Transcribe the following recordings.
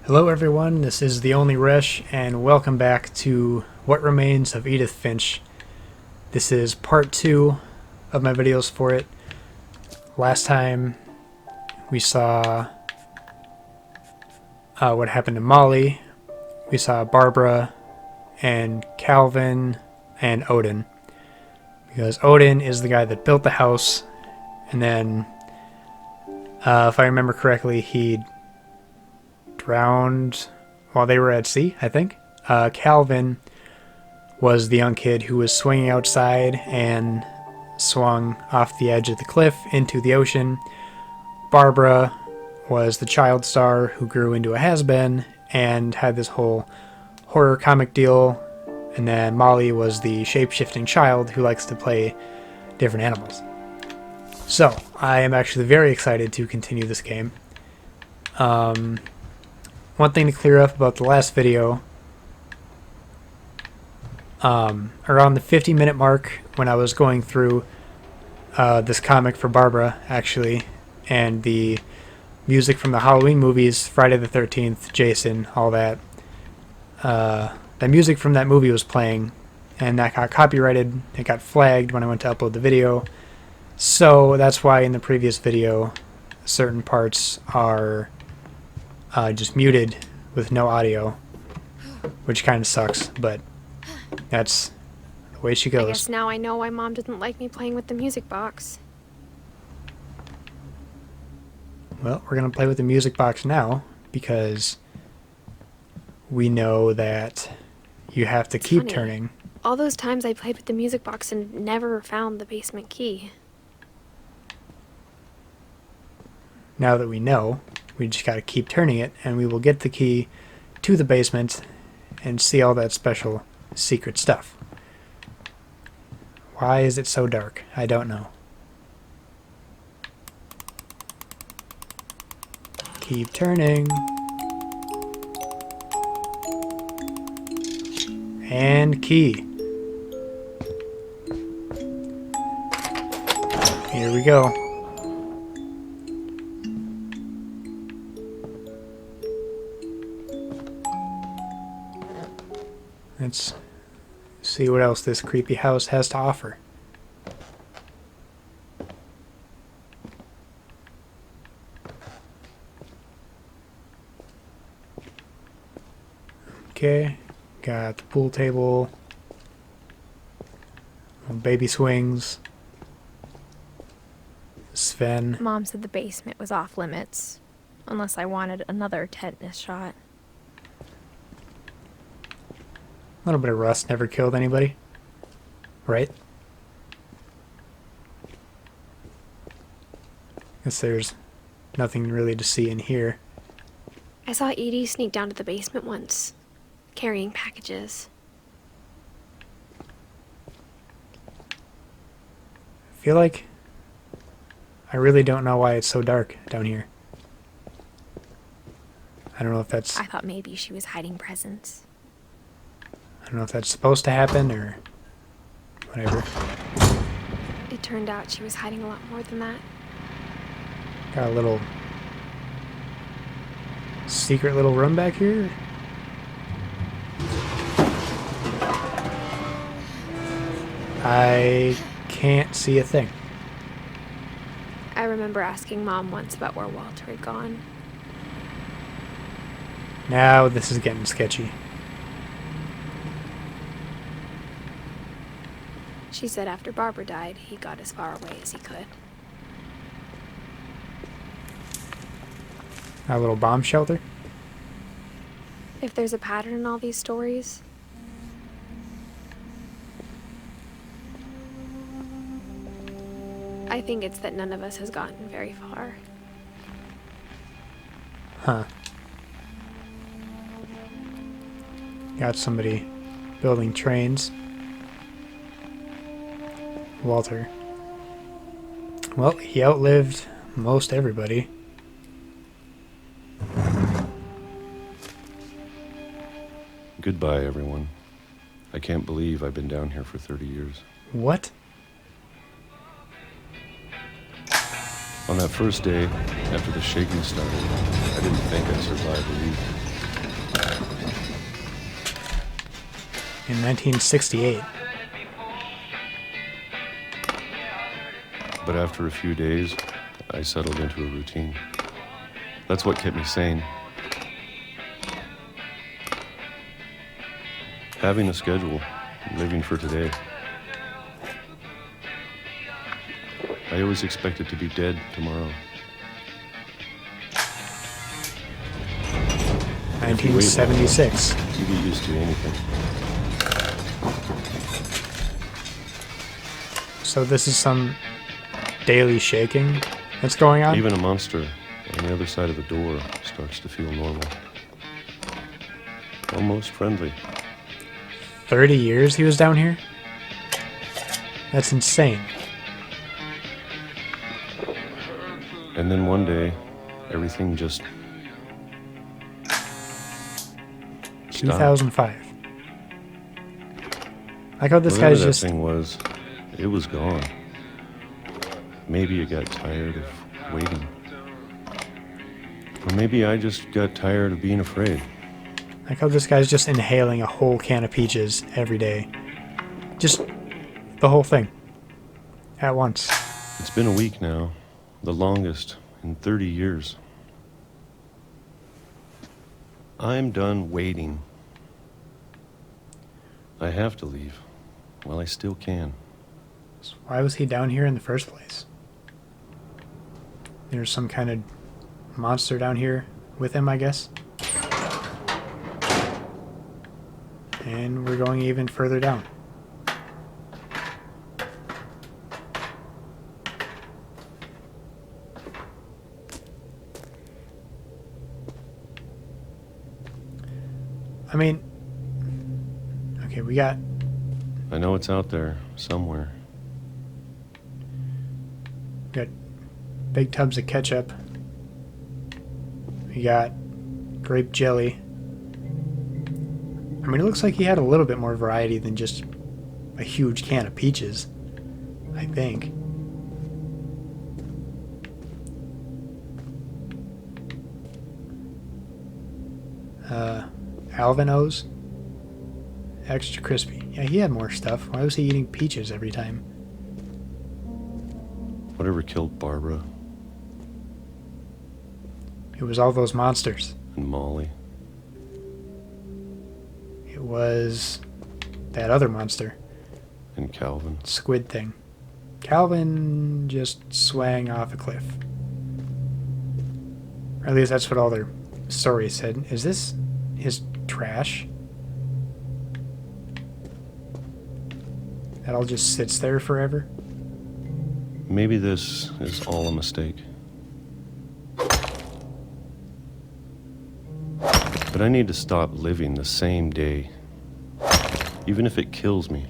Hello everyone, this is the only Resh, and welcome back to What Remains of Edith Finch. This is part 2 of my videos for it. Last time we saw what happened to Molly. We saw Barbara and Calvin and Odin. Because Odin is the guy that built the house, and then, if I remember correctly, he drowned while they were at sea, I think. Calvin was the young kid who was swinging outside and swung off the edge of the cliff into the ocean. Barbara was the child star who grew into a has-been and had this whole horror comic deal. And then Molly was the shape-shifting child who likes to play different animals. So, I am actually very excited to continue this game. One thing to clear up about the last video, around the 50-minute mark when I was going through this comic for Barbara, actually, and the music from the Halloween movies, Friday the 13th, Jason, all that, the music from that movie was playing, and that got copyrighted. It got flagged when I went to upload the video, so that's why in the previous video certain parts are just muted with no audio, which kind of sucks, but that's the way she goes. I guess now I know why Mom didn't like me playing with the music box. Well, we're going to play with the music box now, because we know that you have to keep turning. All those times I played with the music box and never found the basement key. Now that we know, we just got to keep turning it, and we will get the key to the basement and see all that special secret stuff. Why is it so dark? I don't know. Keep turning. And key. Here we go. Let's see what else this creepy house has to offer. Okay, got the pool table, baby swings, Sven. Mom said the basement was off limits, unless I wanted another tetanus shot. A little bit of rust never killed anybody, right? Guess there's nothing really to see in here. I saw Edie sneak down to the basement once, carrying packages. I feel like I really don't know why it's so dark down here. I don't know if that's... I thought maybe she was hiding presents. I don't know if that's supposed to happen or whatever. It turned out she was hiding a lot more than that. Got a little secret little room back here. I can't see a thing. I remember asking Mom once about where Walter had gone. Now this is getting sketchy. She said after Barbara died, he got as far away as he could. A little bomb shelter. If there's a pattern in all these stories, I think it's that none of us has gotten very far. Huh. Got somebody building trains. Walter. Well, he outlived most everybody. Goodbye, everyone. I can't believe I've been down here for 30 years. What? On that first day, after the shaking started, I didn't think I'd survive a week. In 1968. But after a few days, I settled into a routine. That's what kept me sane. Having a schedule, living for today. I always expected to be dead tomorrow. 1976. You get used to anything. So this is some daily shaking that's going on? Even a monster on the other side of the door starts to feel normal. Almost friendly. 30 years he was down here? That's insane. And then one day, everything just 2005. Like how this Whatever guy's that just... thing was, it was gone. Maybe it got tired of waiting. Or maybe I just got tired of being afraid. Like how this guy's just inhaling a whole can of peaches every day. Just the whole thing. At once. It's been a week now, the longest in 30 years. I'm done waiting. I have to leave while I still can. So why was he down here in the first place? There's some kind of monster down here with him, I guess. And we're going even further down. I mean, okay, we got... I know it's out there somewhere. We got big tubs of ketchup. We got grape jelly. I mean, it looks like he had a little bit more variety than just a huge can of peaches, I think. Alvin O's. Extra crispy. Yeah, he had more stuff. Why was he eating peaches every time? Whatever killed Barbara It was all those monsters. and Molly. It was that other monster. And Calvin. Squid thing. Calvin just swang off a cliff. Or at least that's what all their stories said. Is this his trash? That all just sits there forever? Maybe this is all a mistake. But I need to stop living the same day, even if it kills me.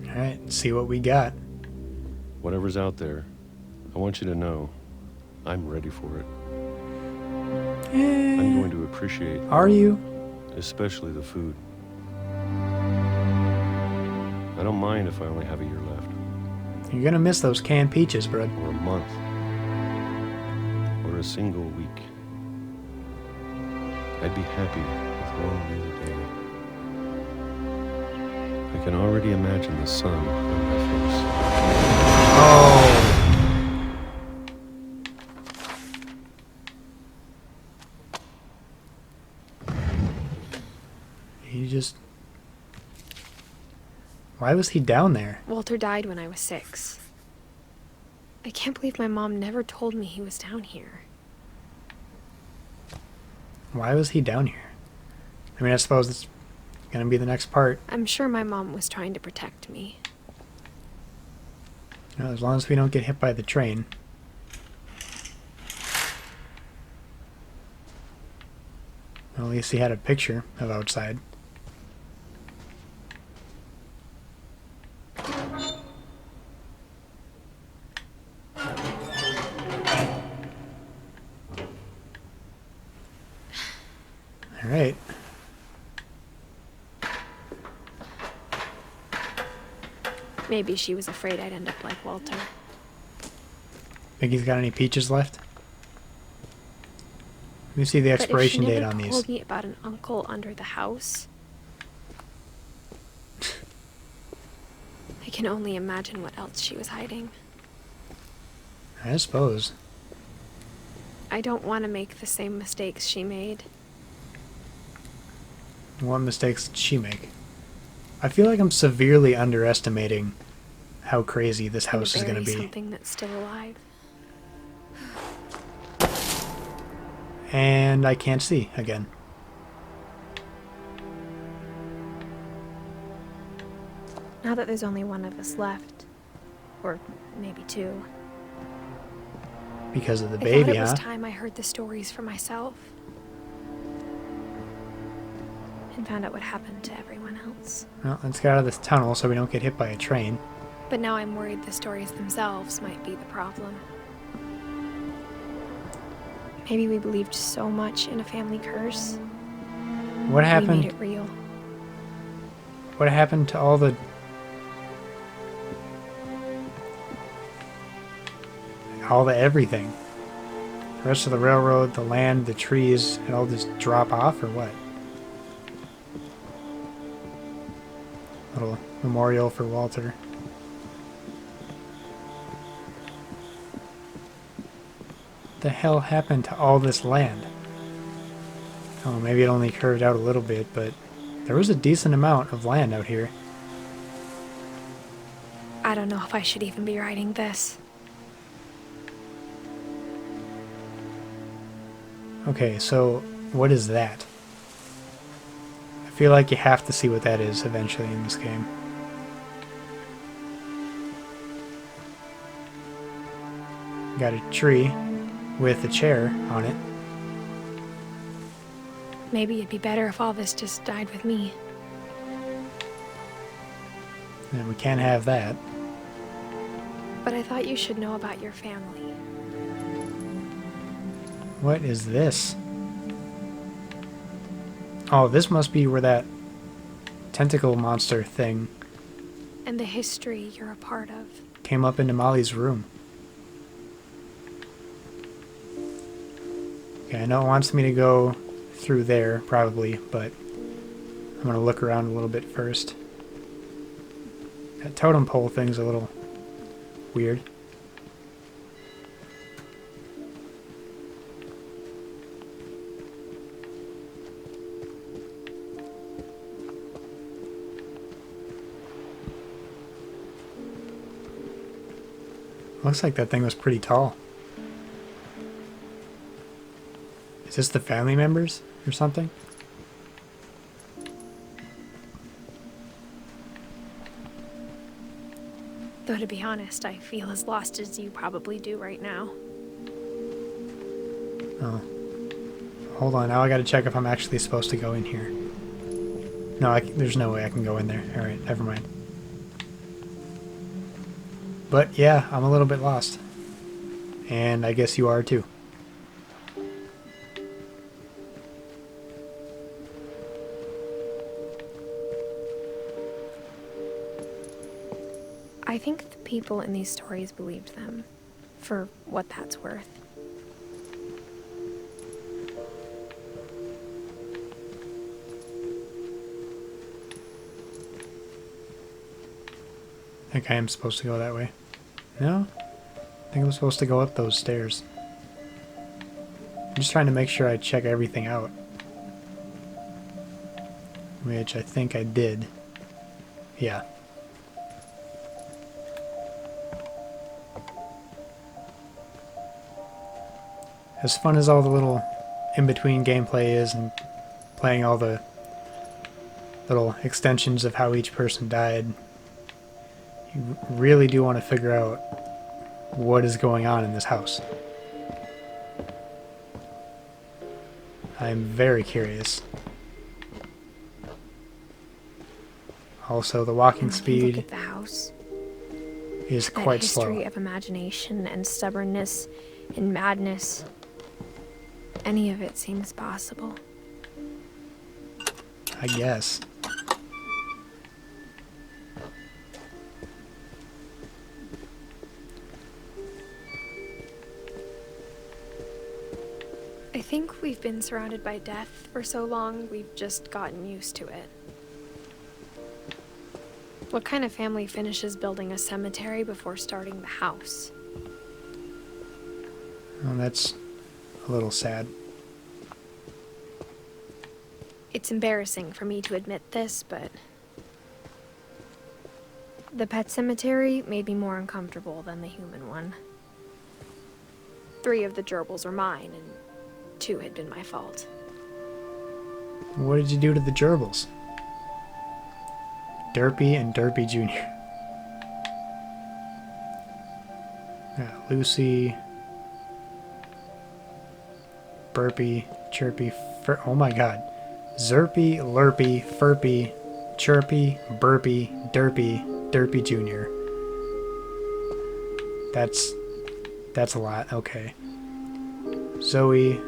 Alright, see what we got. Whatever's out there, I want you to know I'm ready for it. I'm going to appreciate, Are you? especially the food. I don't mind if I only have a year left, You're gonna miss those canned peaches, bud. or a month, or a single week. I'd be happy with one new day. I can already imagine the sun on my face. Oh! He just... Why was he down there? Walter died when I was 6. I can't believe my mom never told me he was down here. Why was he down here? I mean, I suppose it's gonna be the next part. I'm sure my mom was trying to protect me. You know, as long as we don't get hit by the train. Well, at least he had a picture of outside. All right. Maybe she was afraid I'd end up like Walter. Think he's got any peaches left? Let me see the But if she expiration date never on these. told me about an uncle under the house, I can only imagine what else she was hiding. I suppose. I don't want to make the same mistakes she made. What mistakes did she make? I feel like I'm severely underestimating how crazy this house is going to be. Something that's still alive. And I can't see again. Now that there's only one of us left, or maybe two. Because of the I baby, thought it huh? was time I heard the stories for myself. And found out what happened to everyone else. Well, let's get out of this tunnel so we don't get hit by a train. But now I'm worried the stories themselves might be the problem. Maybe we believed so much in a family curse. What We happened? made it real. What happened to all the everything? The rest of the railroad, the land, the trees, and all just drop off, or what? Little memorial for Walter. What the hell happened to all this land? Oh, maybe it only curved out a little bit, but there was a decent amount of land out here. I don't know if I should even be writing this. Okay, so what is that? I feel like you have to see what that is eventually in this game. Got a tree with a chair on it. Maybe it'd be better if all this just died with me. And we can't have that. But I thought you should know about your family. What is this? Oh, this must be where that tentacle monster thing And the history you're a part of. came up into Molly's room. Okay, I know it wants me to go through there, probably, but I'm going to look around a little bit first. That totem pole thing's a little weird. Looks like that thing was pretty tall. Is this the family members or something? Though to be honest, I feel as lost as you probably do right now. Oh. Hold on, now I gotta check if I'm actually supposed to go in here. No, there's no way I can go in there. Alright, never mind. But yeah, I'm a little bit lost. And I guess you are too. I think the people in these stories believed them, for what that's worth. I think I am supposed to go that way. No? I think I'm supposed to go up those stairs. I'm just trying to make sure I check everything out. Which I think I did. Yeah. As fun as all the little in-between gameplay is and playing all the little extensions of how each person died, you really do want to figure out what is going on in this house. I'm very curious. Also, the walking Look speed at the house. is That quite history slow. of imagination and stubbornness and madness. Any of it seems possible. I guess. I think we've been surrounded by death for so long, we've just gotten used to it. What kind of family finishes building a cemetery before starting the house? Well, that's a little sad. It's embarrassing for me to admit this, but the pet cemetery made me more uncomfortable than the human one. 3 of the gerbils were mine, and 2 had been my fault. What did you do to the gerbils? Derpy and Derpy Jr. Lucy, Burpy, Chirpy, oh my god. Zerpy, Lurpy, Furpy, Chirpy, Burpy, Derpy, Derpy Jr. That's a lot, okay. Zoe,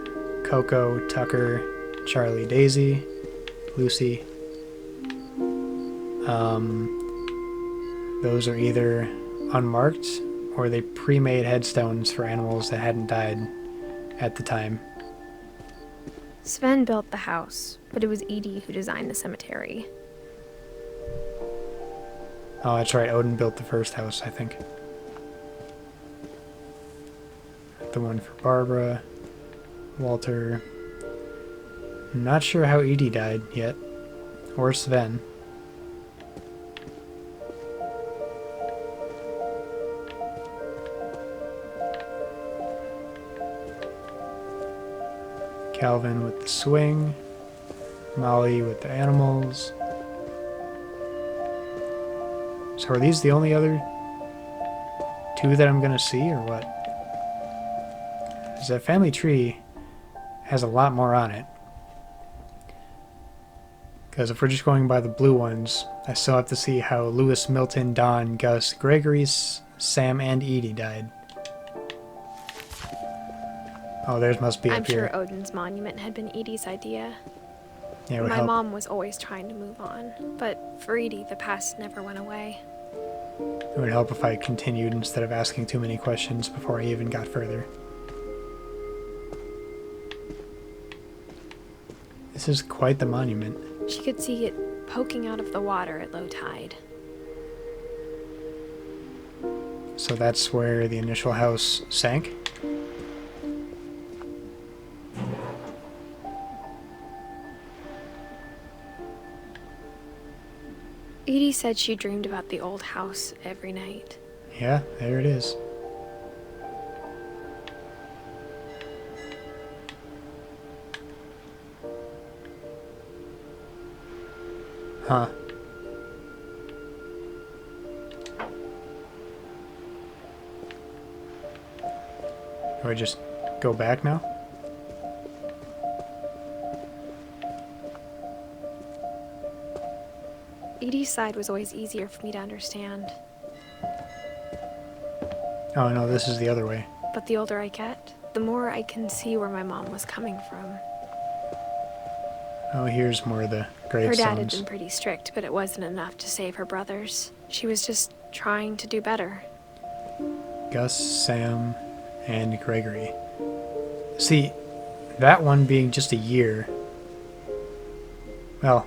Coco, Tucker, Charlie, Daisy, Lucy. Those are either unmarked or they pre-made headstones for animals that hadn't died at the time. Sven built the house, but it was Edie who designed the cemetery. Oh, that's right. Odin built the first house, I think. The one for Barbara, Walter. I'm not sure how Edie died yet, or Sven. Calvin with the swing, Molly with the animals. So are these the only other 2 that I'm gonna see, or what? Because that family tree has a lot more on it. Because if we're just going by the blue ones, I still have to see how Lewis, Milton, Don, Gus, Gregory, Sam, and Edie died. Oh, theirs must be I'm up here. sure Odin's monument had been Edie's idea. Yeah, it would My help. mom was always trying to move on, but for Edie, the past never went away. It would help if I continued instead of asking too many questions before I even got further. This is quite the monument. She could see it poking out of the water at low tide. So that's where the initial house sank? Edie said she dreamed about the old house every night. Yeah, there it is. Huh. Do I just go back now? Edie's side was always easier for me to understand, Oh no, this is the other way. but the older I get, the more I can see where my mom was coming from. Oh, here's more of the Her dad had gravestones. been pretty strict, but it wasn't enough to save her brothers. She was just trying to do better. Gus, Sam, and Gregory. See, that one being just a year. Well,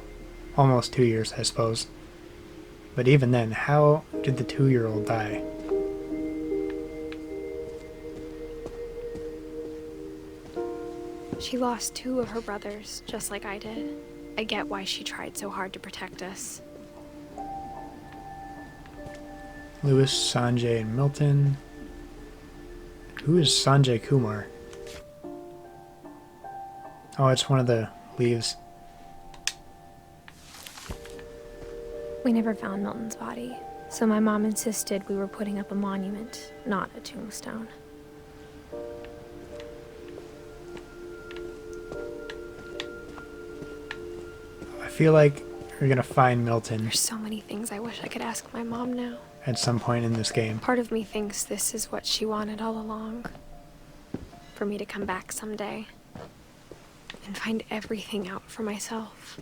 almost 2 years, I suppose. But even then, how did the 2-year-old die? She lost 2 of her brothers, just like I did. I get why she tried so hard to protect us. Lewis, Sanjay, and Milton. Who is Sanjay Kumar? Oh, it's one of the leaves. We never found Milton's body, so my mom insisted we were putting up a monument, not a tombstone. I feel like we're gonna find Milton There's so many things I wish I could ask my mom now. at some point in this game. Part of me thinks this is what she wanted all along. For me to come back someday and find everything out for myself.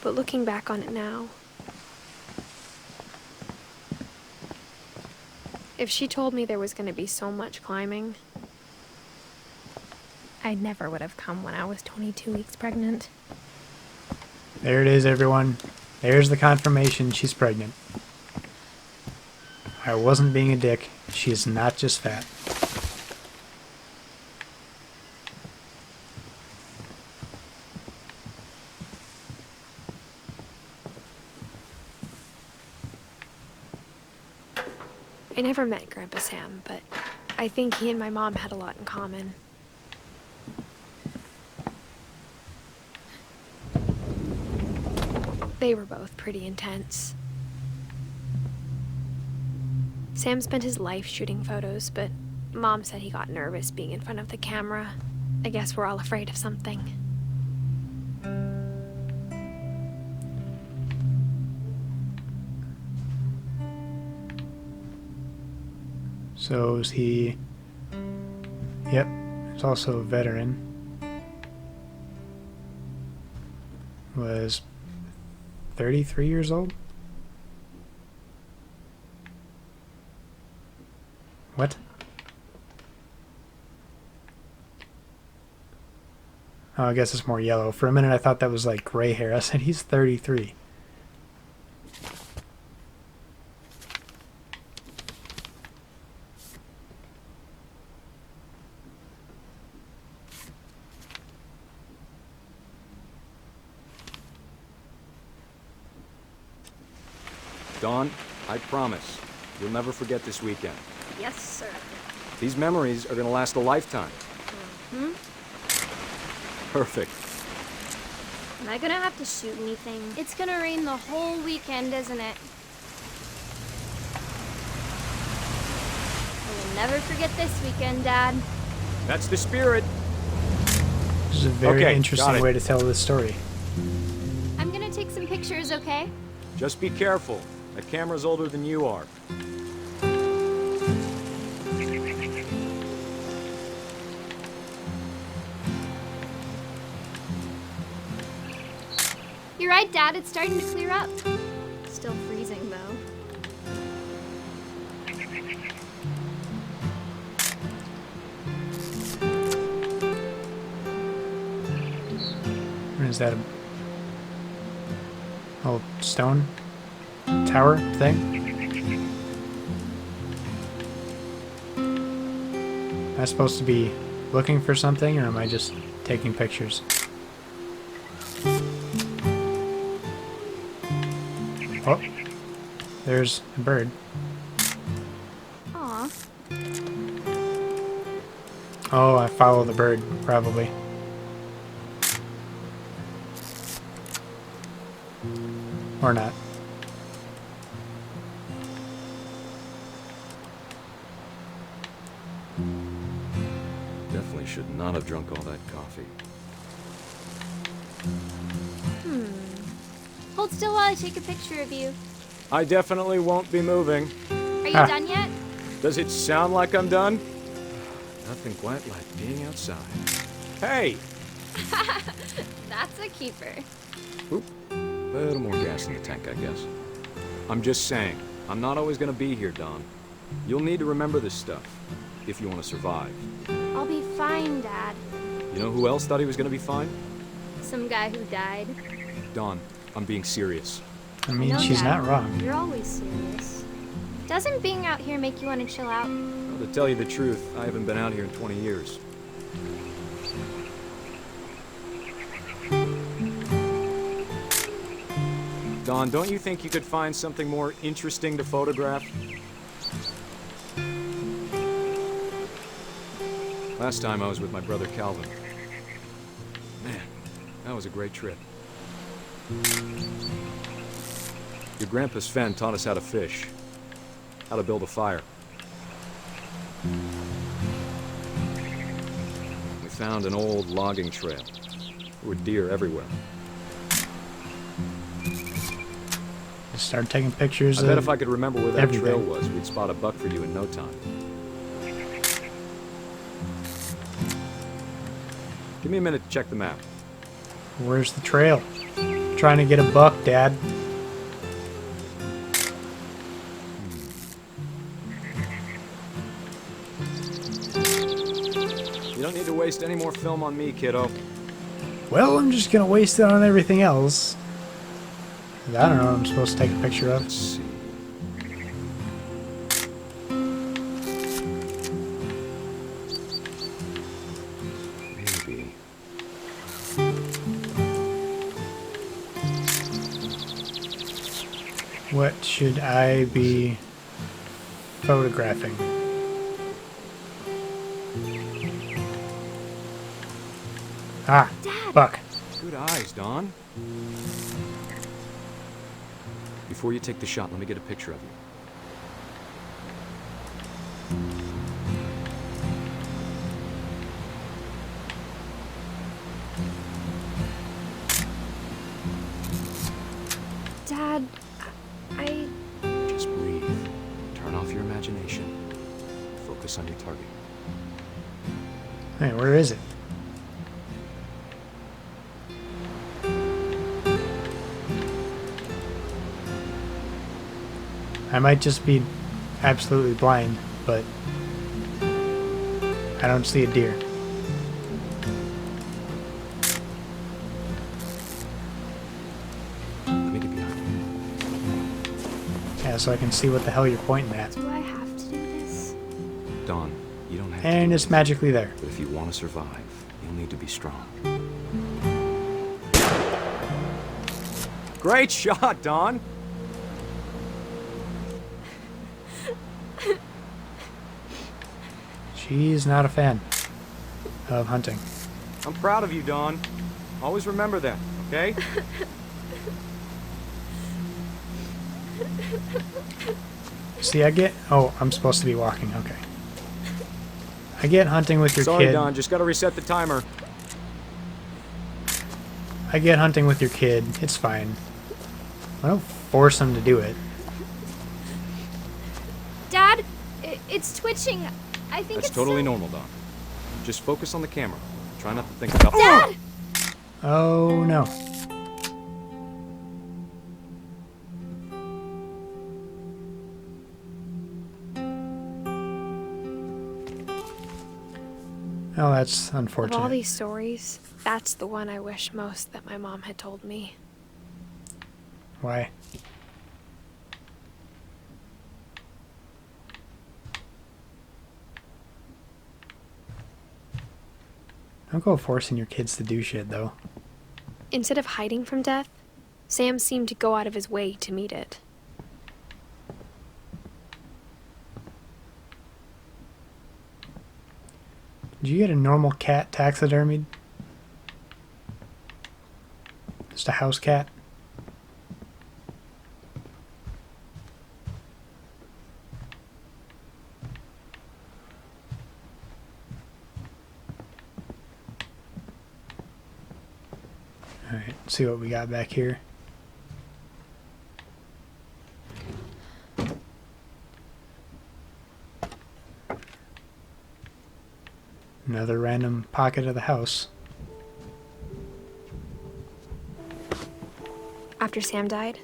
But looking back on it now, if she told me there was going to be so much climbing, I never would have come when I was 22 weeks pregnant. There it is, everyone. There's the confirmation she's pregnant. I wasn't being a dick. She's not just fat. I never met Grandpa Sam, but I think he and my mom had a lot in common. They were both pretty intense. Sam spent his life shooting photos, but Mom said he got nervous being in front of the camera. I guess we're all afraid of something. So is he... Yep, he's also a veteran. Was 33 years old? What? Oh, I guess it's more yellow. For a minute I thought that was like gray hair. I said he's 33. Dawn, I promise, you'll never forget this weekend. Yes, sir. These memories are gonna last a lifetime. Hmm? Perfect. Am I gonna have to shoot anything? It's gonna rain the whole weekend, isn't it? I will never forget this weekend, Dad. That's the spirit. This is a very Okay, got interesting it. way to tell this story. I'm gonna take some pictures, okay? Just be careful. That camera's older than you are. You're right, Dad. It's starting to clear up. Still freezing, though. What is that? Old stone tower thing? Am I supposed to be looking for something, or am I just taking pictures? Oh, there's a bird. Aw. Oh, I follow the bird, probably. Or not. Definitely should not have drunk all that coffee. Hold still while I take a picture of you. I definitely won't be moving. Are you Ah. done yet? Does it sound like I'm done? Nothing quite like being outside. Hey! That's a keeper. Oop. A little more gas in the tank, I guess. I'm just saying, I'm not always gonna be here, Dawn. You'll need to remember this stuff, if you want to survive. I'll be fine, Dad. You know who else thought he was gonna be fine? Some guy who died. Dawn, I'm being serious. I mean, know, she's Dad. not wrong. You're always serious. Doesn't being out here make you want to chill out? Well, to tell you the truth, I haven't been out here in 20 years. Dawn, don't you think you could find something more interesting to photograph? Last time I was with my brother Calvin. Man, that was a great trip. Your grandpa Sven taught us how to fish, how to build a fire. We found an old logging trail. There were deer everywhere. Just start taking pictures I bet of if I could remember where that everything. trail was, we'd spot a buck for you in no time. Give me a minute to check the map. Where's the trail? trying to get a buck, Dad. You don't need to waste any more film on me, kiddo. Well, I'm just gonna waste it on everything else. 'Cause I don't know what I'm supposed to take a picture of. Let's see. Maybe. What should I be photographing? Ah, Dad! buck. Good eyes, Don. Before you take the shot, let me get a picture of you. Dad, I... Just breathe. Turn off your imagination. Focus on your target. Hey, where is it? I might just be absolutely blind, but I don't see a deer. Let me get behind you. Yeah, so I can see what the hell you're pointing at. Do I have to do this? Don, you don't have to And do it's anything, magically there. but if you want to survive, you'll need to be strong. Great shot, Don! She's not a fan of hunting. I'm proud of you, Don. Always remember that, okay? See, I get... Oh, I'm supposed to be walking. Okay. I get hunting with your Sorry, kid. Don. Just gotta reset the timer. I get hunting with your kid. It's fine. I don't force him to do it. Dad, it's twitching. I think That's it's totally normal, Don. Just focus on the camera. Try not to think about... Dad! Oh, no. Oh, that's Of all unfortunate. these stories, that's the one I wish most that my mom had told me. Why? Don't go forcing your kids to do shit, though. Instead of hiding from death, Sam seemed to go out of his way to meet it. Did you get a normal cat taxidermied? Just a house cat? Alright, see what we got back here. Another random pocket of the house. After Sam died,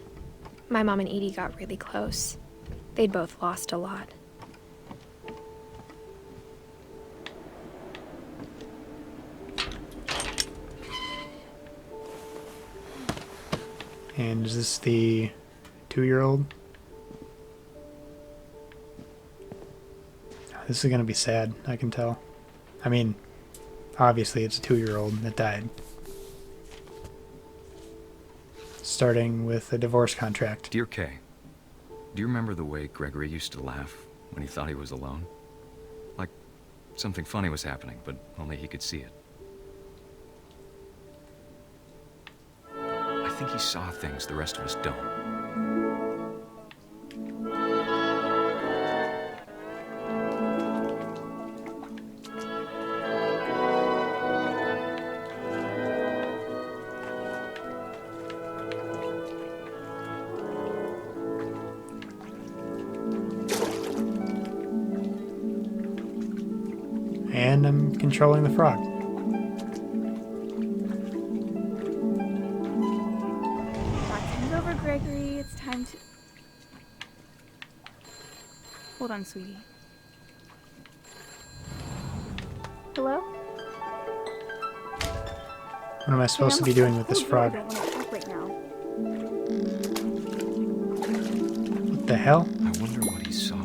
my mom and Edie got really close. They'd both lost a lot. And is this the 2-year-old? This is gonna be sad, I can tell. I mean, obviously it's a 2-year-old that died. Starting with a divorce contract. Dear Kay, do you remember the way Gregory used to laugh when he thought he was alone? Like something funny was happening, but only he could see it. I think he saw things the rest of us don't. And I'm controlling the frog. Gregory, it's time to... Hold on, sweetie. Hello? What am I supposed to be doing with this frog? I don't want to talk right now. What the hell? I wonder what he saw.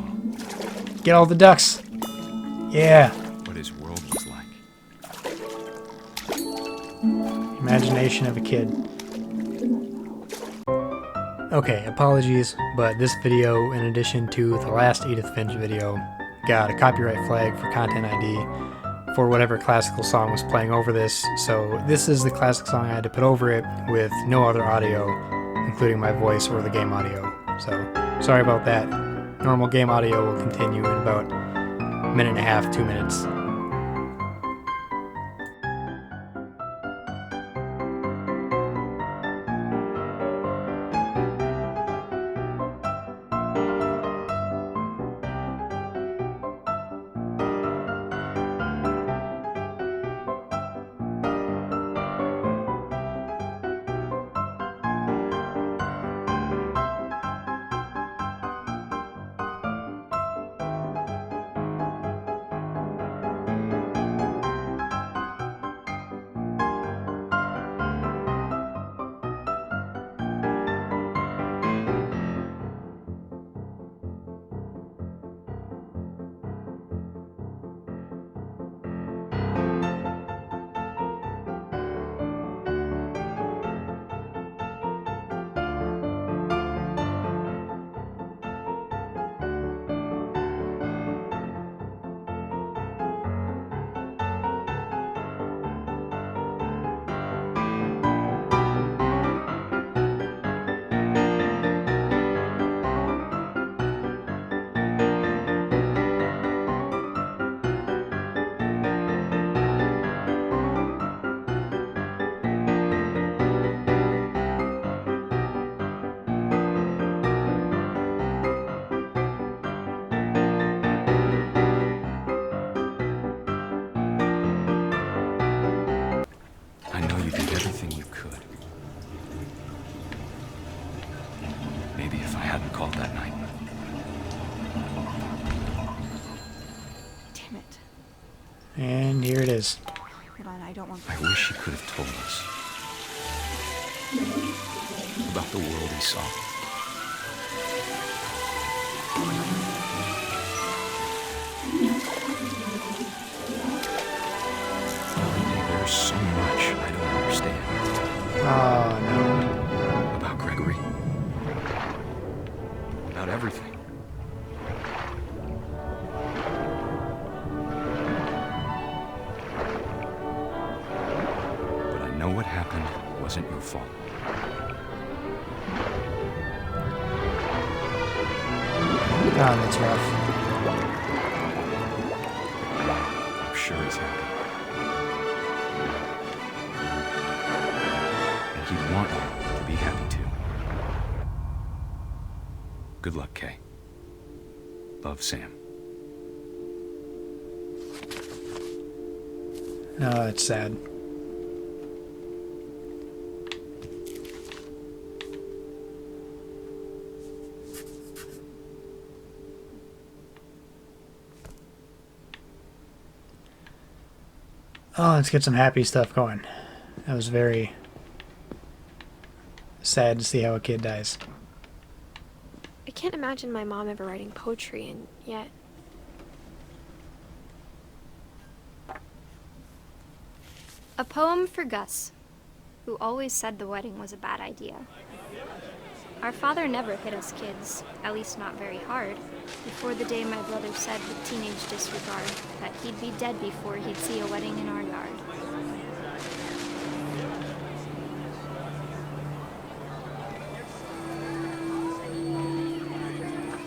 Get all the ducks! Yeah! What his world was like. Imagination of a kid. Okay, apologies, but this video, in addition to the last Edith Finch video, got a copyright flag for Content ID for whatever classical song was playing over this, so this is the classic song I had to put over it with no other audio, including my voice or the game audio. So, sorry about that. Normal game audio will continue in about a minute and a half, 2 minutes. And here it is. Hold on, I don't want... I wish he could have told us about the world he saw. There's so much I don't understand. Oh, no. About Gregory. About everything. But I know what happened wasn't your fault. God, that's rough. I'm sure he's happy. And he'd want you to be happy too. Good luck, Kay. Love, Sam. Oh, it's sad. Oh, let's get some happy stuff going. That was very sad to see how a kid dies. I can't imagine my mom ever writing poetry, and yet... A poem for Gus, who always said the wedding was a bad idea. Our father never hit us kids, at least not very hard, before the day my brother said with teenage disregard that he'd be dead before he'd see a wedding in our yard.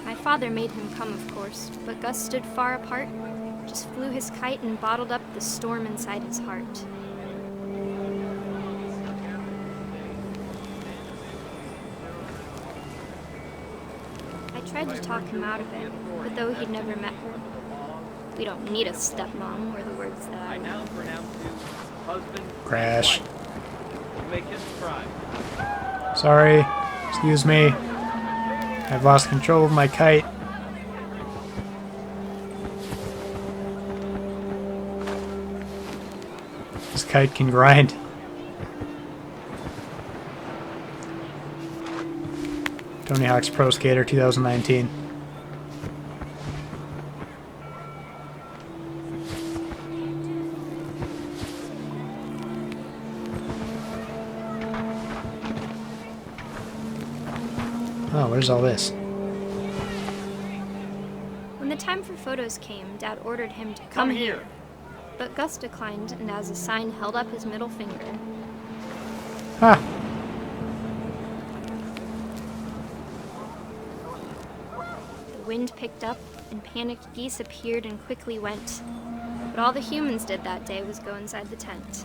My father made him come, of course, but Gus stood far apart, just flew his kite and bottled up the storm inside his heart. I tried to talk him out of it, but though he'd never met her. We don't need a stepmom, were the words that I now pronounce husband. Crash. Make him cry. Sorry. Excuse me. I've lost control of my kite. This kite can grind. Tony Hawk's Pro Skater 2019. Oh, what is all this? When the time for photos came, Dad ordered him to come here. But Gus declined, and as a sign held up his middle finger. Ha! The wind picked up, and panicked geese appeared and quickly went. But all the humans did that day was go inside the tent.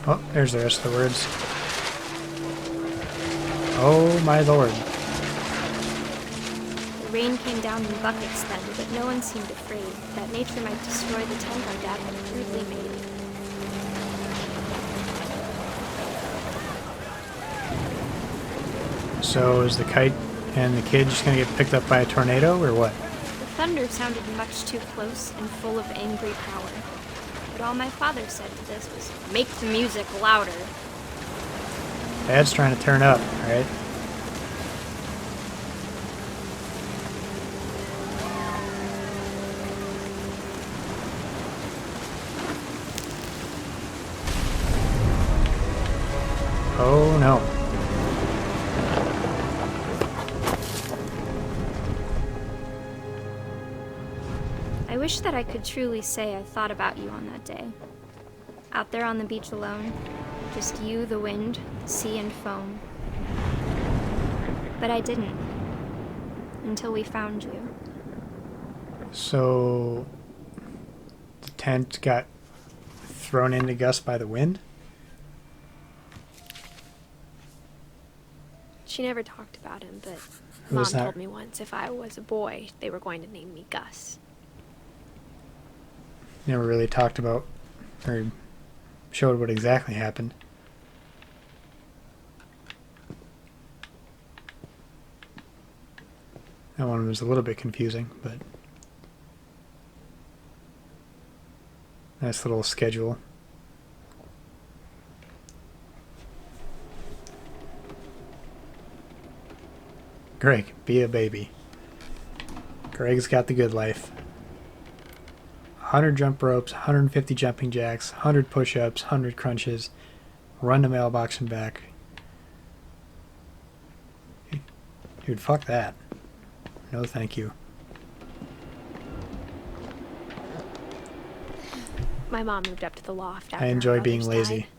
Oh, there's the rest of the words. Oh my lord. The rain came down in buckets then, but no one seemed afraid that nature might destroy the tent our dad had crudely made. So is the kite and the kid just gonna get picked up by a tornado or what? The thunder sounded much too close and full of angry power. But all my father said to this was, "Make the music louder." Dad's trying to turn up, right? Oh no. I wish that I could truly say I thought about you on that day. Out there on the beach alone, just you, the wind, the sea, and foam. But I didn't. Until we found you. So the tent got thrown into Gus by the wind? She never talked about him, but Who Mom was that? told me once if I was a boy, they were going to name me Gus. Never really talked about or showed what exactly happened. That one was a little bit confusing, but nice little schedule. Greg, be a baby. Greg's got the good life. 100 jump ropes, 150 jumping jacks, 100 push-ups, 100 crunches, run to mailbox and back. Dude, fuck that. No thank you. My mom moved up to the loft after I her enjoy being brothers lazy. died.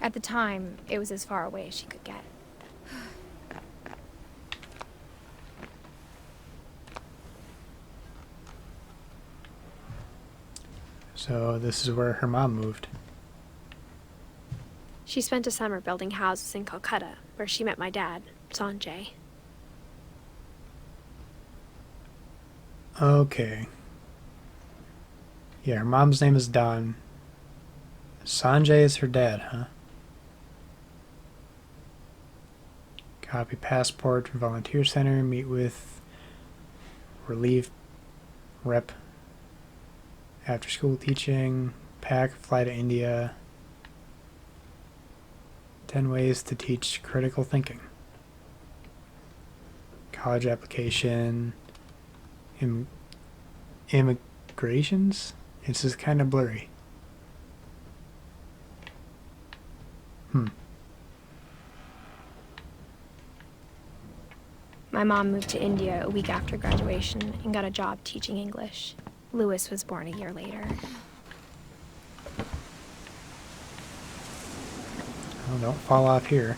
At the time, it was as far away as she could get. So this is where her mom moved. She spent a summer building houses in Calcutta, where she met my dad, Sanjay. Okay. Yeah, her mom's name is Dawn. Sanjay is her dad, huh? Copy passport from volunteer center. Meet with relief rep. After school teaching. Pack. Fly to India. 10 ways to teach critical thinking. College application. Immigrations? It's just kind of blurry. My mom moved to India a week after graduation and got a job teaching English. Louis was born a year later. Oh, don't fall off here.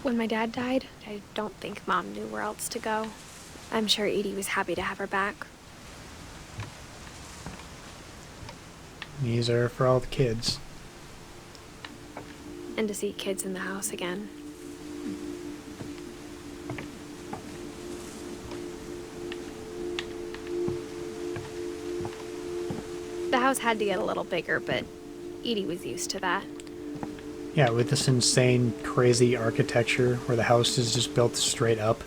When my dad died, I don't think Mom knew where else to go. I'm sure Edie was happy to have her back. These are for all the kids. And to see kids in the house again. The house had to get a little bigger, but Edie was used to that. Yeah, with this insane, crazy architecture where the house is just built straight up.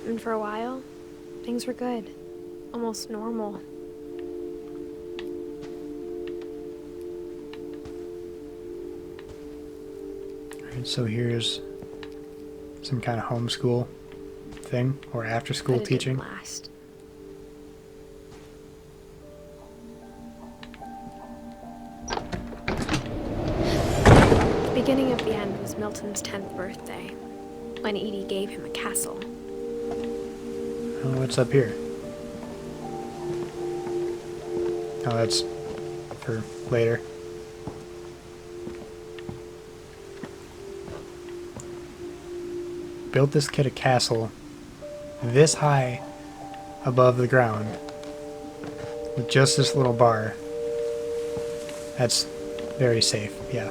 And for a while, things were good. Almost normal. Alright, so here's some kind of homeschool thing, or after school But it teaching. didn't last. The beginning of the end was Milton's 10th birthday, when Edie gave him a castle. Oh, what's up here? Oh, that's for later. Built this kid a castle this high above the ground with just this little bar. That's very safe, yeah.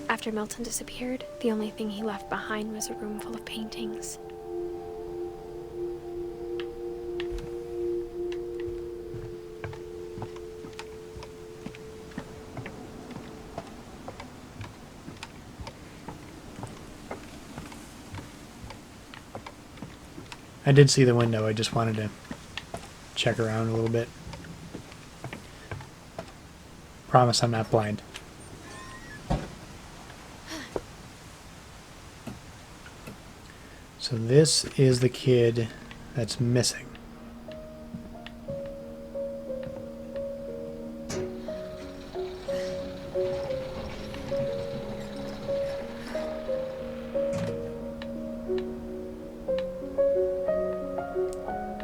After Milton disappeared, the only thing he left behind was a room full of paintings. I did see the window, I just wanted to check around a little bit. Promise I'm not blind. So this is the kid that's missing.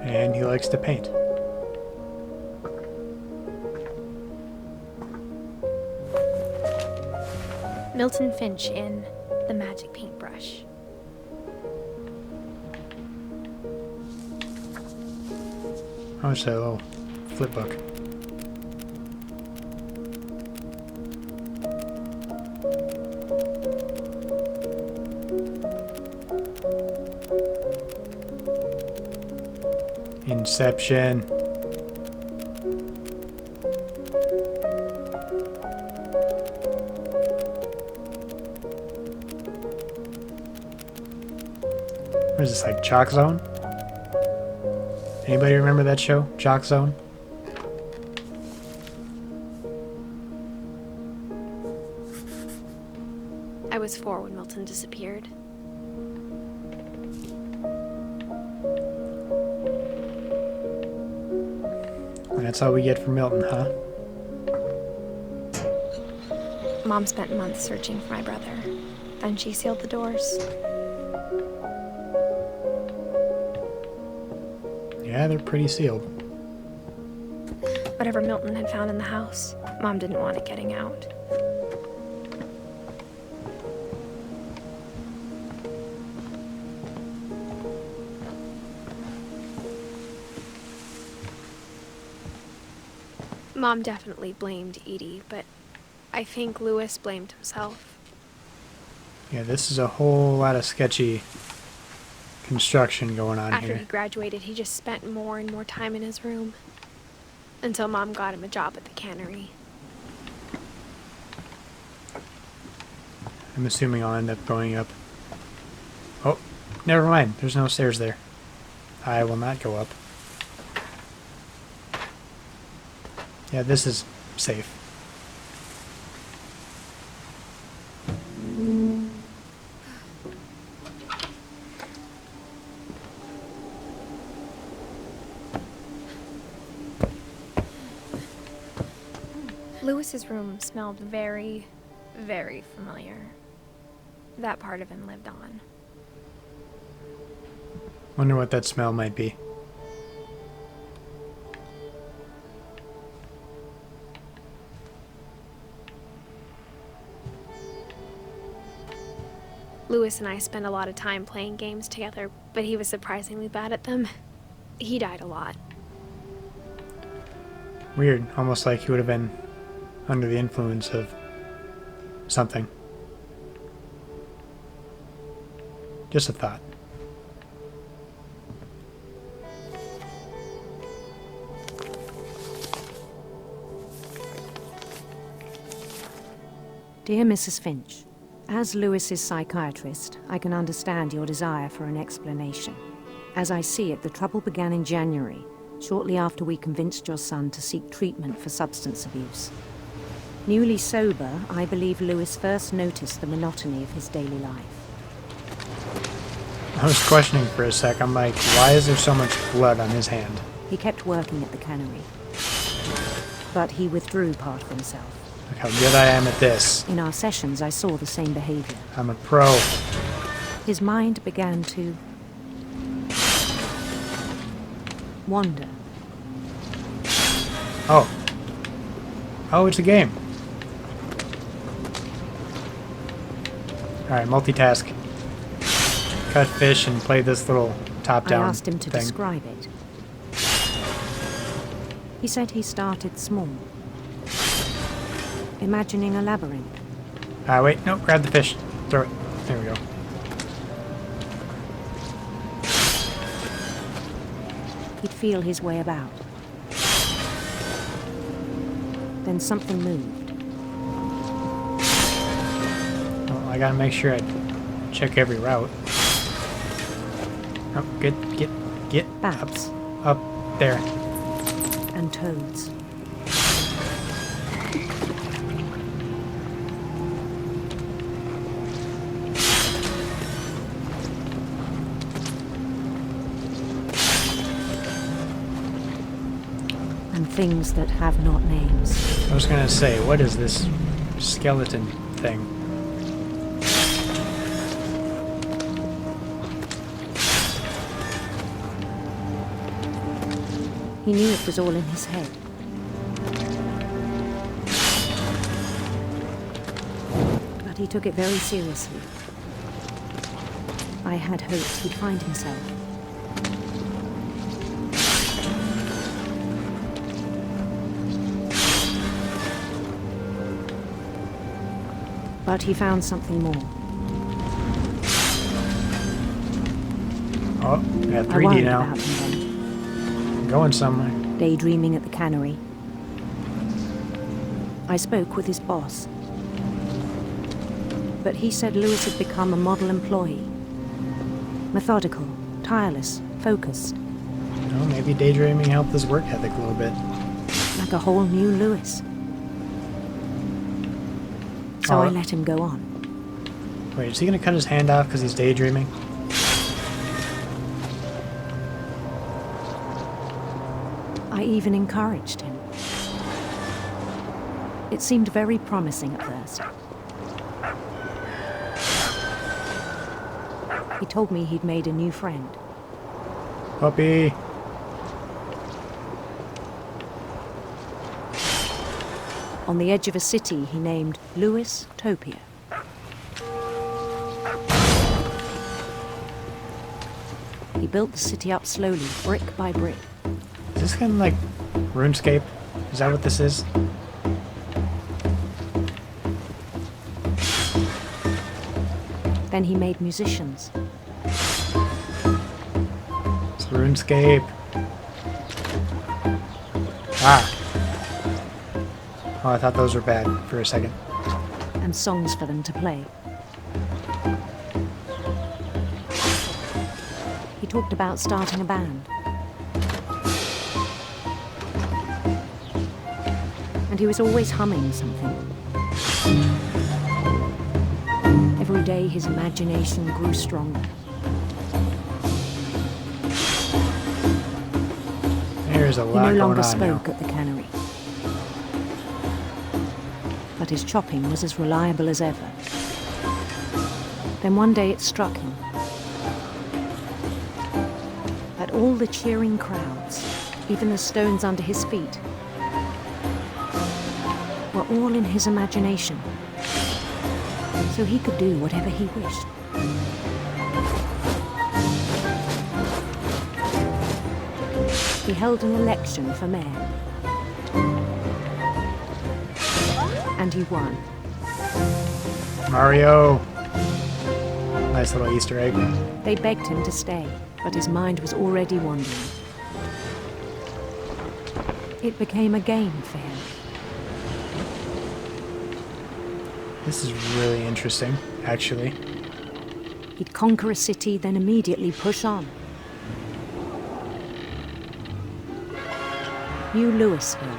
And he likes to paint. Milton Finch in The Magic Paintbrush. Oh, it's a little flip book. Inception. What is this, like Chalk Zone? Anybody remember that show, Chalk Zone? I was 4 when Milton disappeared. And that's all we get from Milton, huh? Mom spent months searching for my brother. Then she sealed the doors. Yeah, they're pretty sealed. Whatever Milton had found in the house, Mom didn't want it getting out. Mom definitely blamed Edie, but I think Lewis blamed himself. Yeah, this is a whole lot of sketchy construction going on After he here. graduated, he just spent more and more time in his room. Until Mom got him a job at the cannery. I'm assuming I'll end up going up. Oh, never mind. There's no stairs there. I will not go up. Yeah, this is safe. Lewis's room smelled very, very familiar. That part of him lived on. Wonder what that smell might be. Lewis and I spent a lot of time playing games together, but he was surprisingly bad at them. He died a lot. Weird. Almost like he would have been under the influence of something. Just a thought. Dear Mrs. Finch, as Lewis's psychiatrist, I can understand your desire for an explanation. As I see it, the trouble began in January, shortly after we convinced your son to seek treatment for substance abuse. Newly sober, I believe Lewis first noticed the monotony of his daily life. I was questioning for a sec. I'm like, why is there so much blood on his hand? He kept working at the cannery, but he withdrew part of himself. Look how good I am at this. In our sessions, I saw the same behavior. I'm a pro. His mind began to wander. Oh. Oh, it's a game. Alright, multitask. Cut fish and play this little top-down I asked him to thing. describe it. He said he started small, imagining a labyrinth. Wait, no, grab the fish. Throw it. There we go. He'd feel his way about. Then something moved. Well, I gotta make sure I check every route. Oh, get Bats up there. and toads. And things that have not names. I was gonna say, what is this skeleton thing? He knew it was all in his head. But he took it very seriously. I had hoped he'd find himself. But he found something more. Oh, we got I 3D worried now. about him then. Going somewhere. Daydreaming at the cannery. I spoke with his boss. But he said Lewis had become a model employee. Methodical, tireless, focused. Oh, maybe daydreaming helped his work ethic a little bit. Like a whole new Lewis. So Oh. I let him go on. Wait, is he gonna cut his hand off because he's daydreaming? I even encouraged him. It seemed very promising at first. He told me he'd made a new friend. Puppy! On the edge of a city he named Lewis Topia. He built the city up slowly, brick by brick. Is this kind of like RuneScape? Is that what this is? Then he made musicians. It's RuneScape. Ah! Oh, I thought those were bad for a second. And songs for them to play. He talked about starting a band. And he was always humming something. Every day his imagination grew stronger. There's a He lot no going longer on spoke now. at the cannery. But his chopping was as reliable as ever. Then one day it struck him that all the cheering crowds, even the stones under his feet, were all in his imagination, so he could do whatever he wished. he held an election for mayor. And he won. Mario! Nice little Easter egg. They begged him to stay, but his mind was already wandering. It became a game for him. This is really interesting, actually. He'd conquer a city, then immediately push on. New Louisville.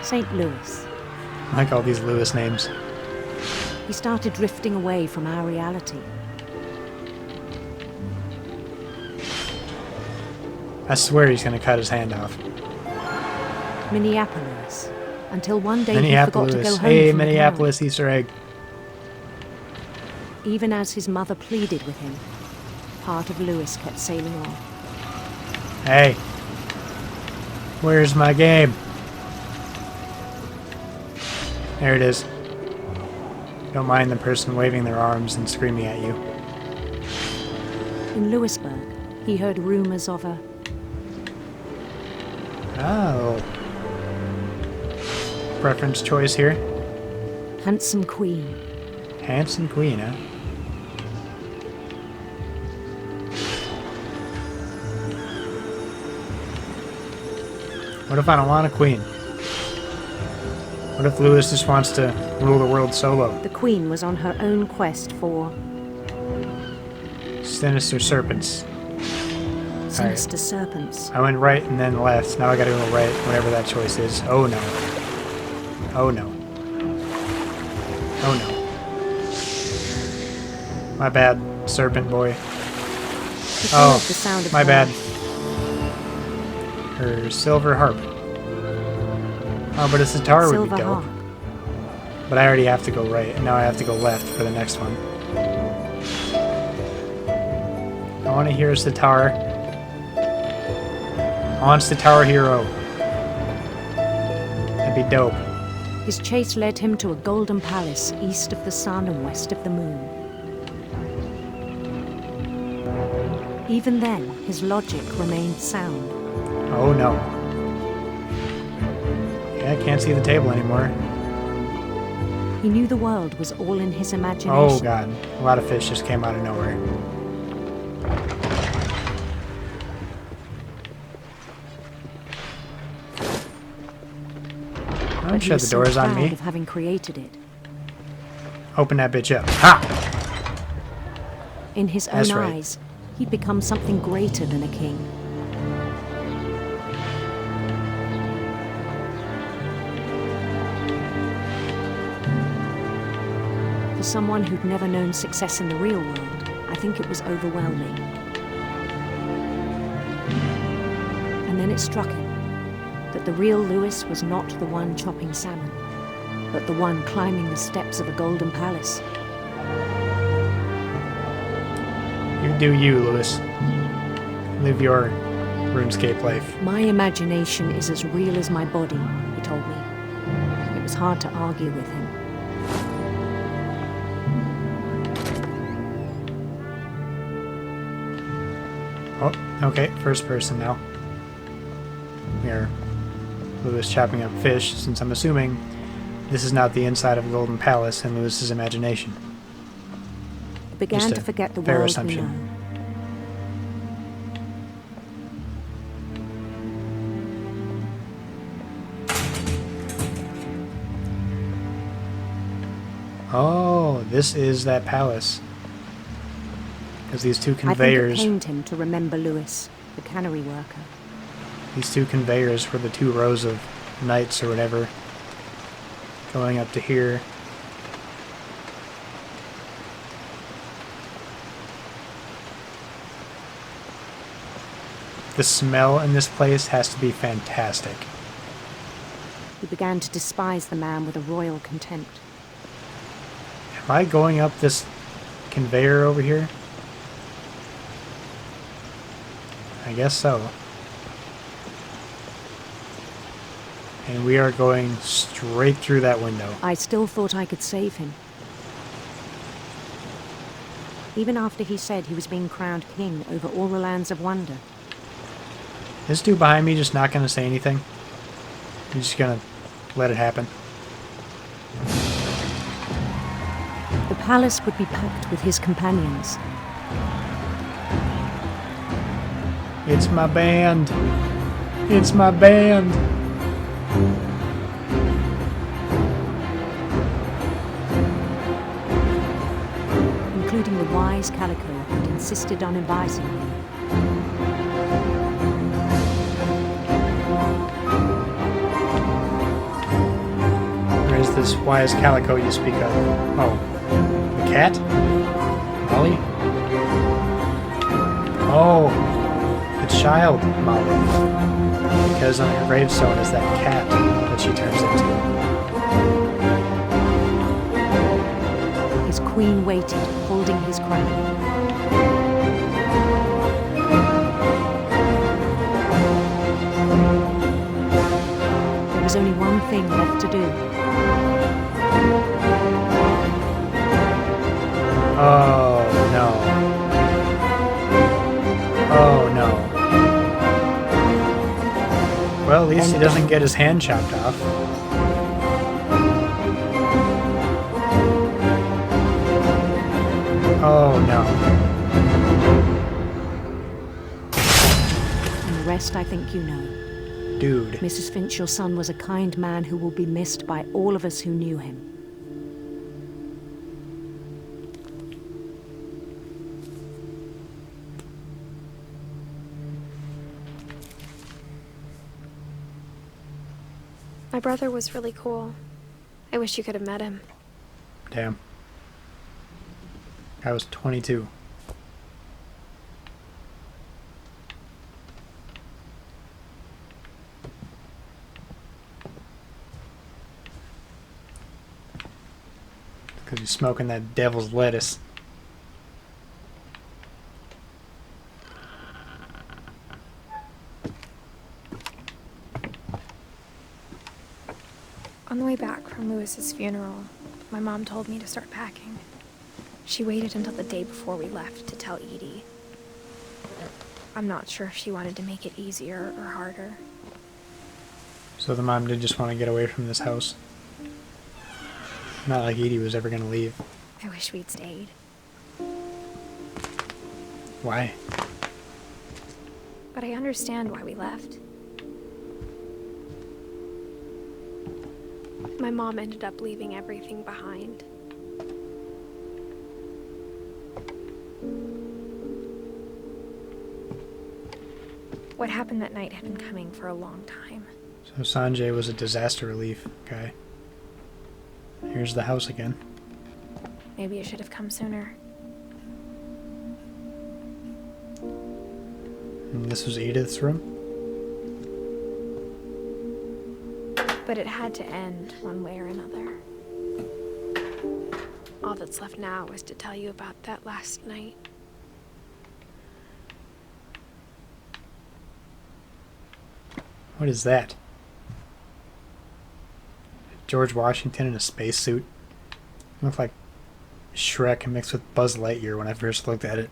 St. Louis. I like all these Lewis names. He started drifting away from our reality. I swear he's gonna cut his hand off. Minneapolis. Until one day he forgot to go Minneapolis. home Hey, from the Minneapolis Easter egg. canal. Even as his mother pleaded with him, part of Louis kept sailing on. Hey. Where's my game? There it is. Don't mind the person waving their arms and screaming at you. In Louisburg, he heard rumors of a Oh. Preference choice here. handsome queen. Handsome queen, huh? What if I don't want a queen? What if Lewis just wants to rule the world solo? The queen was on her own quest for Sinister serpents. sinister serpents. I went right and then left. Now I gotta go right, whatever that choice is. Oh no. Oh no. Oh no. My bad, serpent boy. He Oh, followed the sound of my her. bad. Her silver harp. Oh, but a sitar would be Silver dope. harp. But I already have to go right, and now I have to go left for the next one. I want to hear a sitar. I want Sitar Hero. That'd be dope. His chase led him to a golden palace east of the sun and west of the moon. Even then, his logic remained sound. Oh no. Yeah, I can't see the table anymore. He knew the world was all in his imagination. Oh god, a lot of fish just came out of nowhere. But Don't he shut was the so doors on proud me. of having created it. Open that bitch up. Ha! In his own That's right. eyes, he'd become something greater than a king. For someone who'd never known success in the real world, I think it was overwhelming. And then it struck him that the real Lewis was not the one chopping salmon, but the one climbing the steps of a golden palace. You do you, Lewis. Live your RuneScape life. My imagination is as real as my body, he told me. It was hard to argue with him. Oh, okay, first person now. Here, Lewis chopping up fish, since I'm assuming this is not the inside of a golden palace in Lewis's imagination. I began Just to a forget the fair world assumption. we know. Oh, this is that palace. Because these two I think it conveyors, pained him to remember Lewis, the cannery worker. these two conveyors were the two rows of knights or whatever, going up to here. The smell in this place has to be fantastic. He began to despise the man with a royal contempt. Am I going up this conveyor over here? I guess so. And we are going straight through that window. I still thought I could save him. even after he said he was being crowned king over all the lands of wonder. This dude behind me just not gonna say anything. He's just gonna let it happen. The palace would be packed with his companions. It's my band. It's my band. Including the wise Calico who'd insisted on advising him. Where's this wise Calico you speak of? Oh, the cat? Molly? Oh, the child Molly. Because on her gravestone is that cat that she turns into. His queen waited, holding his crown. There was only one thing left to do. Oh, no. Oh, no. Well, at least he doesn't get his hand chopped off. Oh, no. And the rest I think you know. Dude. Mrs. Finch, your son was a kind man who will be missed by all of us who knew him. My brother was really cool. I wish you could have met him. Damn. I was 22. Because he's smoking that devil's lettuce. On the way back from Lewis's funeral, my mom told me to start packing. She waited until the day before we left to tell Edie. I'm not sure if she wanted to make it easier or harder. So the mom did just want to get away from this house. Not like Edie was ever going to leave. I wish we'd stayed. Why? But I understand why we left. My mom ended up leaving everything behind. What happened that night had been coming for a long time. So Sanjay was a disaster relief guy. Here's the house again. Maybe it should have come sooner. And this was Edith's room? But it had to end one way or another. All that's left now is to tell you about that last night. What is that? George Washington in a spacesuit? Looked like Shrek mixed with Buzz Lightyear when I first looked at it.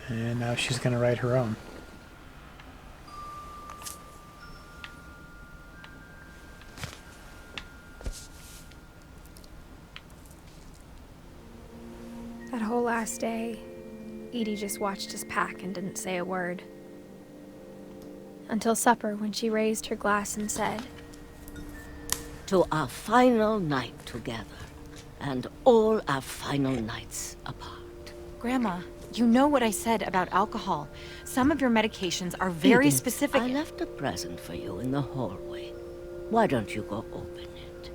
And now she's gonna write her own. That whole last day, Edie just watched us pack and didn't say a word. Until supper, when she raised her glass and said, "To our final night together, and all our final nights apart." Grandma, you know what I said about alcohol. Some of your medications are very Edith, specific. I left a present for you in the hallway. Why don't you go open it?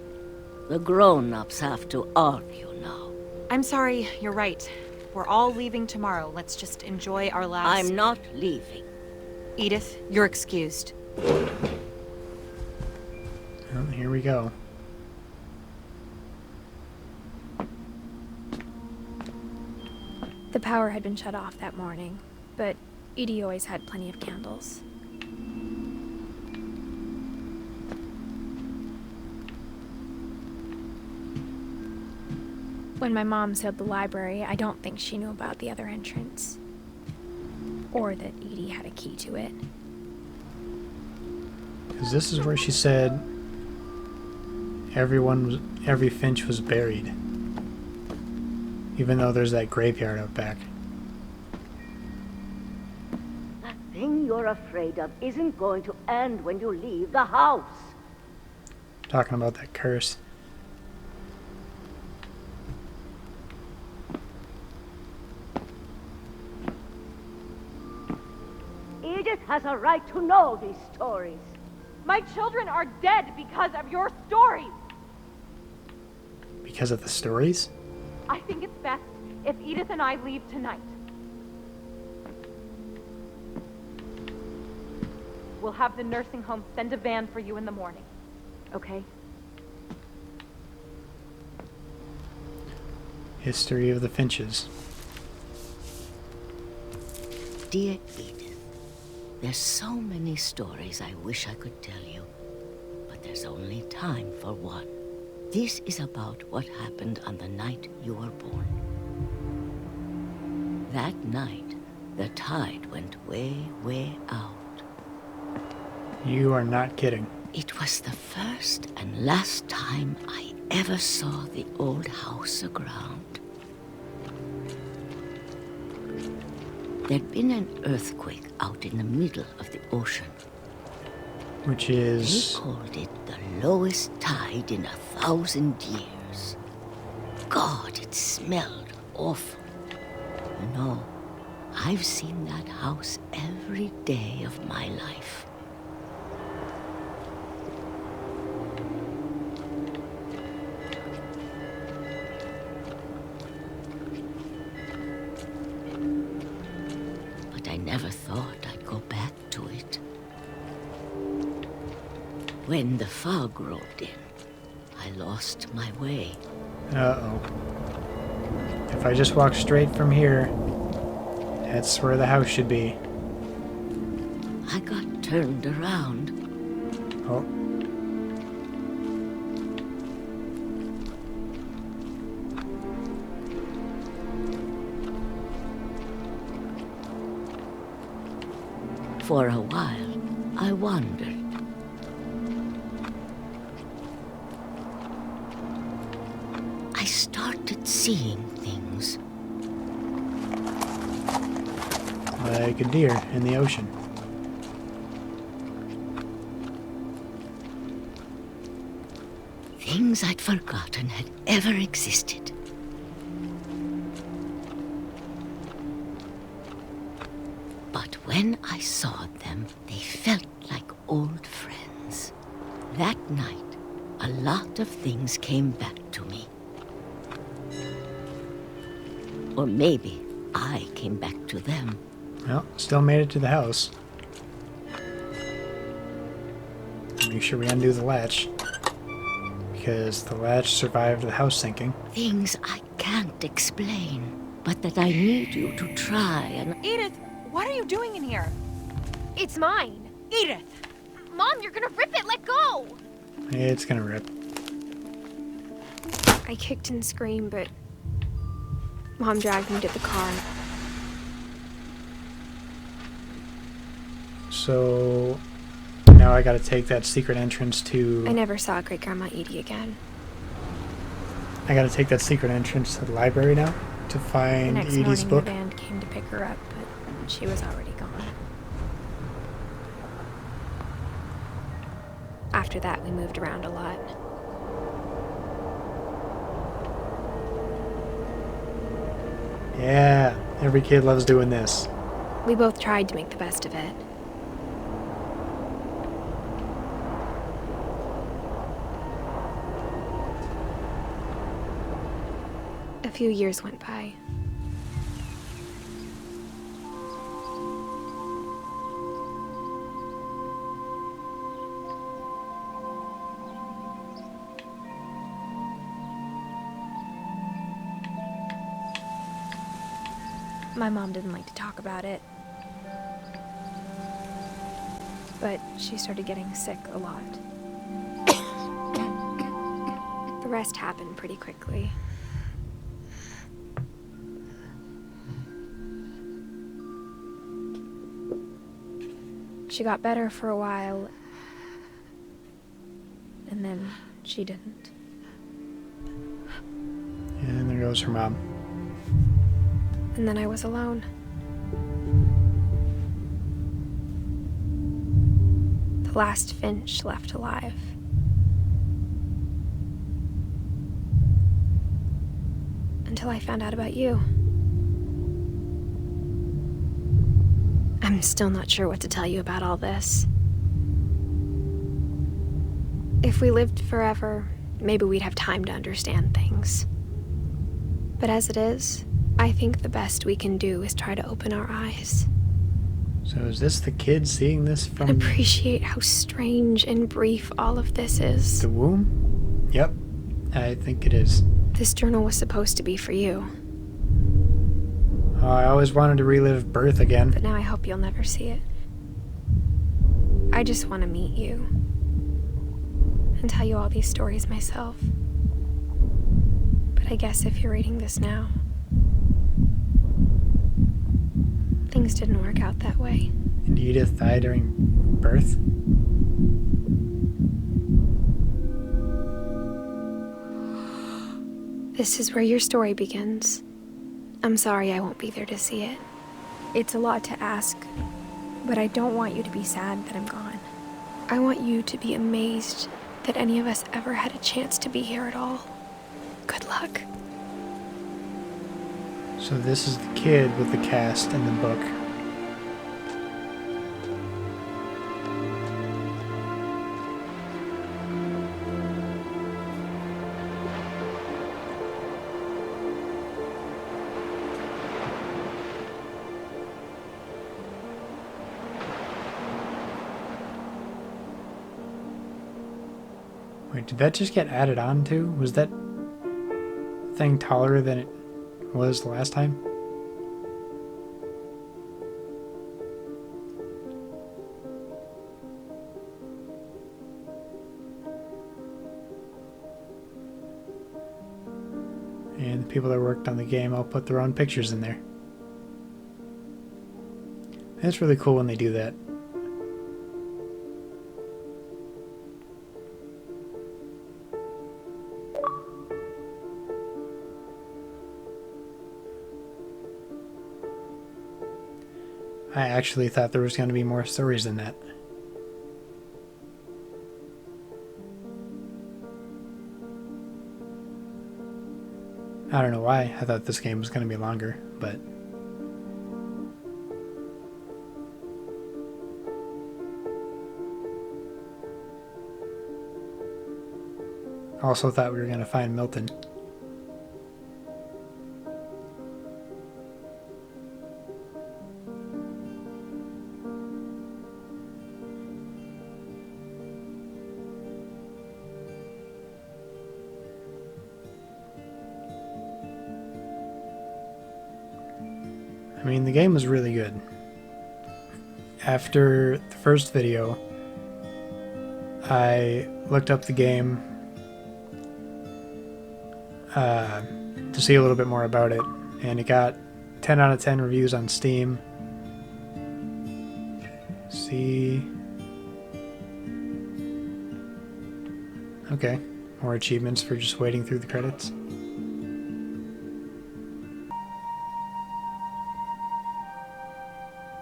The grown-ups have to argue now. I'm sorry, you're right. We're all leaving tomorrow. Let's just enjoy our last... I'm not leaving. Edith, you're excused. Well, here we go. the power had been shut off that morning, but Edie always had plenty of candles. When my mom sealed the library, I don't think she knew about the other entrance. Or that Edie had a key to it. Because this is where she said every Finch was buried. Even though there's that graveyard out back. That thing you're afraid of isn't going to end when you leave the house. Talking about that curse. Edith has a right to know these stories. My children are dead because of your stories. Because of the stories? I think it's best if Edith and I leave tonight. We'll have the nursing home send a van for you in the morning. Okay? History of the Finches. Dear Edith, there's so many stories I wish I could tell you, but there's only time for one. This is about what happened on the night you were born. That night, the tide went way, way out. You are not kidding. It was the first and last time I ever saw the old house aground. There'd been an earthquake out in the middle of the ocean. Which They is... called it the lowest tide in 1,000 years. God, it smelled awful. You know, I've seen that house every day of my life. But I never thought I'd go back to it. When the fog rolled in, I lost my way. Uh-oh. If I just walk straight from here, that's where the house should be. I got turned around. Oh. For a while, I wandered. I started seeing things. Like a deer in the ocean. Things I'd forgotten had ever existed. But when I saw them, they felt like old friends. That night, a lot of things came back to me. Or maybe I came back to them. Well, still made it to the house. Make sure we undo the latch. Because the latch survived the house sinking. Things I can't explain, but that I need you to try and... Edith, what are you doing in here? It's mine. Edith! Mom, you're gonna rip it. Let go. It's gonna rip. I kicked and screamed, but Mom dragged me to the car. So now I gotta take that secret entrance to... I never saw Great Grandma Edie again. I gotta take that secret entrance to the library now to The find next Edie's morning, book. the band came to pick her up, but she was already gone. After that, we moved around a lot. Yeah, every kid loves doing this. We both tried to make the best of it. A few years went by. My mom didn't like to talk about it. But she started getting sick a lot. The rest happened pretty quickly. She got better for a while, and then she didn't. And there goes her mom. And then I was alone. The last Finch left alive. Until I found out about you. I'm still not sure what to tell you about all this. If we lived forever, maybe we'd have time to understand things. But as it is, I think the best we can do is try to open our eyes. So is this the kid seeing this from And appreciate how strange and brief all of this is. the womb? Yep, I think it is. This journal was supposed to be for you, Oh, I always wanted to relive birth again. but now I hope you'll never see it. I just want to meet you and tell you all these stories myself. But I guess if you're reading this now, things didn't work out that way. And Edith died during birth? This is where your story begins. I'm sorry I won't be there to see it. It's a lot to ask, but I don't want you to be sad that I'm gone. I want you to be amazed that any of us ever had a chance to be here at all. Good luck. So this is the kid with the cast in the book. Wait, did that just get added on to? Was that thing taller than it was last time? And the people that worked on the game all put their own pictures in there. That's really cool when they do that. I actually thought there was going to be more stories than that. I don't know why I thought this game was going to be longer, but also thought we were going to find Milton. I mean, the game was really good. After the first video, I looked up the game to see a little bit more about it, and it got 10 out of 10 reviews on Steam. See. Okay, more achievements for just waiting through the credits.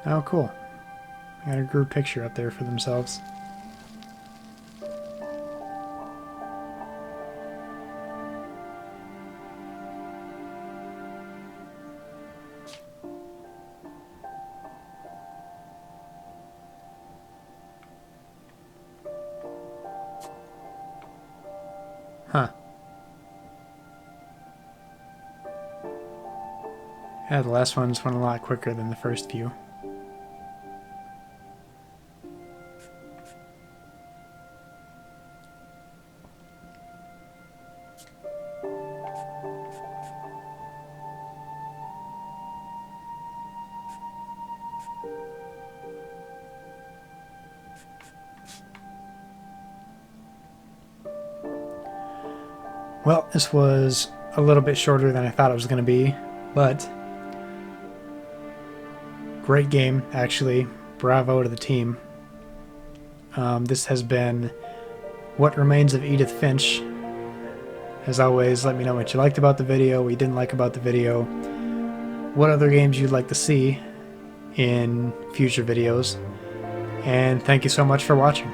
Oh, cool. Got a group picture up there for themselves. Huh. Yeah, the last ones went a lot quicker than the first few. Well, this was a little bit shorter than I thought it was going to be, but great game, actually. Bravo to the team. This has been What Remains of Edith Finch. As always, let me know what you liked about the video, what you didn't like about the video, what other games you'd like to see in future videos, and thank you so much for watching.